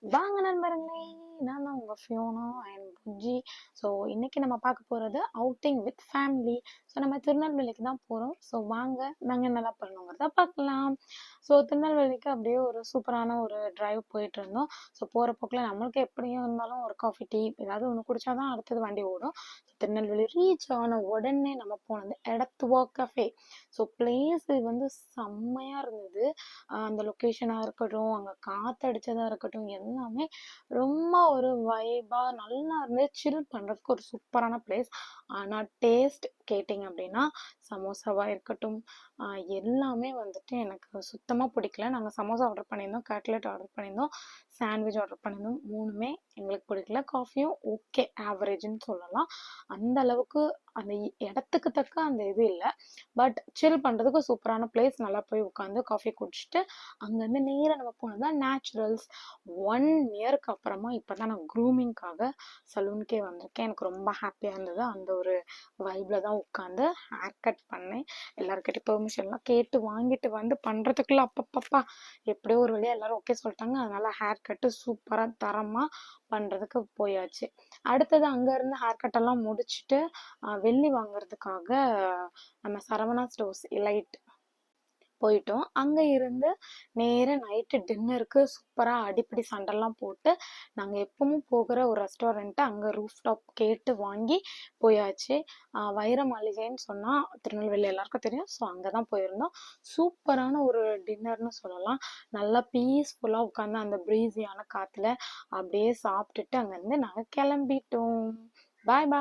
வாங்க நண்பர்களே, நான் தான் உங்க ஃபியோனா அண்ட் புஜ்ஜி. ஸோ இன்னைக்கு நம்ம பார்க்க போறது அவுட்டிங் வித் ஃபேமிலி. ஸோ நம்ம திருநெல்வேலிக்கு தான் போகிறோம். ஸோ வாங்க நாங்கள் என்னெல்லாம் பண்ணணுங்கிறத பார்க்கலாம். ஸோ திருநெல்வேலிக்கு அப்படியே ஒரு சூப்பரான ஒரு டிரைவ் போயிட்டு இருந்தோம். ஸோ போகிற போக்கில் நம்மளுக்கு எப்படியும் இருந்தாலும் ஒரு காஃபி டீ ஏதாவது ஒன்று குடிச்சாதான் அடுத்தது வண்டி ஓடும். திருநெல்வேலி ரீச் ஆன உடனே நம்ம போனது எடத்துவா கஃபே. ஸோ பிளேஸ் வந்து செம்மையாக இருந்தது. அந்த லொக்கேஷனாக இருக்கட்டும், அங்கே காற்றடிச்சதாக இருக்கட்டும், எல்லாமே ரொம்ப ஒரு வைபாக நல்லா இருந்து சில் பண்ணுறதுக்கு ஒரு சூப்பரான பிளேஸ். ஆனால் டேஸ்ட் கேட்டிங்க அப்படின்னா சமோசாவாக இருக்கட்டும், எல்லாமே வந்துட்டு எனக்கு சுத்தமாக பிடிக்கல. நாங்கள் சமோசா ஆர்டர் பண்ணியிருந்தோம், கட்லெட் ஆர்டர் பண்ணியிருந்தோம், சாண்ட்விச் ஆர்டர் பண்ணியிருந்தோம். மூணுமே எங்களுக்கு பிடிக்கல. காஃபியும் ஓகே, ஆவரேஜ்னு சொல்லலாம். அந்த அளவுக்கு அந்த இடத்துக்கு தக்க அந்த இது இல்லை. பட் சில் பண்ணுறதுக்கு சூப்பரான பிளேஸ். நல்லா போய் உட்காந்து காஃபி குடிச்சிட்டு அங்கேருந்து நேராக நம்ம போனது தான் நேச்சுரல்ஸ். 1 இயருக்கு அப்புறமா இப்போ தான் நான் க்ரூமிங்காக சலூனுக்கே வந்திருக்கேன். எனக்கு ரொம்ப ஹாப்பியாக இருந்தது. அந்த ஒரு வைப்பில் தான் உட்காந்து ஹேர் கட் பண்ணேன். எல்லாருக்கிட்ட பெர்மிஷன்லாம் கேட்டு வாங்கிட்டு வந்து பண்ணுறதுக்குள்ள அப்பப்பப்பா எப்படியோ ஒரு வழியாக எல்லாரும் ஓகே சொல்லிட்டாங்க. அதனால ஹேர் கட்டு சூப்பராக தரமாக பண்ணுறதுக்கு போயாச்சு. அடுத்தது அங்கேருந்து ஹேர் கட்டெல்லாம் முடிச்சுட்டு வெள்ளி வாங்குறதுக்காக நம்ம சரவணா ஸ்டோர்ஸ் எலைட் போயிட்டோம். அங்கே இருந்து நேராக நைட்டு டின்னருக்கு சூப்பராக அடிப்படி சண்டெல்லாம் போட்டு நாங்கள் எப்பவும் போகிற ஒரு ரெஸ்டாரண்ட்டு அங்கே ரூஃப் டாப் கேட்டு வாங்கி போயாச்சு. வைர மாளிகைன்னு சொன்னால் திருநெல்வேலி எல்லாருக்கும் தெரியும். ஸோ அங்கே தான் போயிருந்தோம். சூப்பரான ஒரு டின்னர்னு சொல்லலாம். நல்லா பீஸ்ஃபுல்லாக உட்காந்து அந்த ப்ரீஸியான காற்றுல அப்படியே சாப்பிட்டுட்டு அங்கேருந்து நாங்கள் கிளம்பிட்டோம். பாய் பாய்.